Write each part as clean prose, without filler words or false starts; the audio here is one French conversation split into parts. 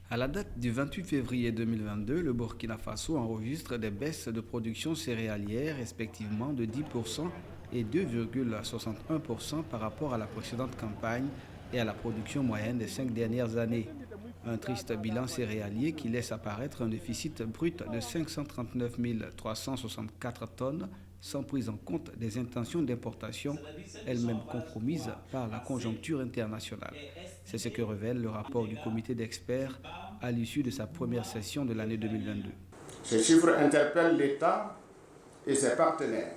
À la date du 28 février 2022, le Burkina Faso enregistre des baisses de production céréalière respectivement de 10% et 2,61% par rapport à la précédente campagne et à la production moyenne des 5 dernières années. Un triste bilan céréalier qui laisse apparaître un déficit brut de 539 364 tonnes, sans prise en compte des intentions d'importation, elles-mêmes compromises par la conjoncture internationale. C'est ce que révèle le rapport du comité d'experts à l'issue de sa première session de l'année 2022. Ces chiffres interpellent l'État et ses partenaires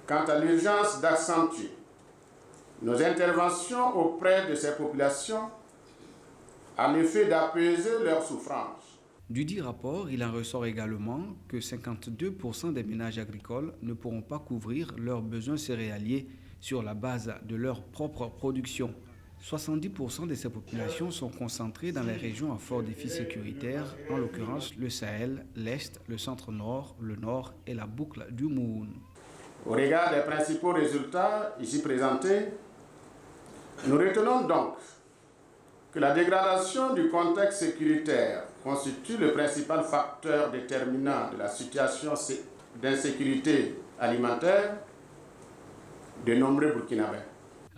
quant à l'urgence d'accentuer nos interventions auprès de ces populations en effet d'apaiser leurs souffrances. Dudit rapport, il en ressort également que 52% des ménages agricoles ne pourront pas couvrir leurs besoins céréaliers sur la base de leur propre production. 70% de ces populations sont concentrées dans les régions à fort défi sécuritaire, en l'occurrence le Sahel, l'Est, le Centre-Nord, le Nord et la boucle du Mouhoun. Au regard des principaux résultats ici présentés, nous retenons donc que la dégradation du contexte sécuritaire constitue le principal facteur déterminant de la situation d'insécurité alimentaire de nombreux Burkinabés.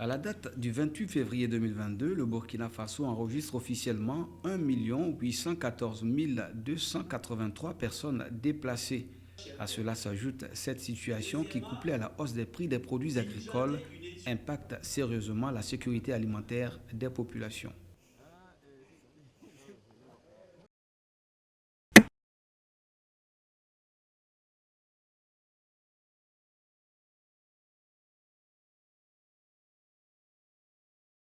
À la date du 28 février 2022, le Burkina Faso enregistre officiellement 1 814 283 personnes déplacées. À cela s'ajoute cette situation qui, couplée à la hausse des prix des produits agricoles, impacte sérieusement la sécurité alimentaire des populations.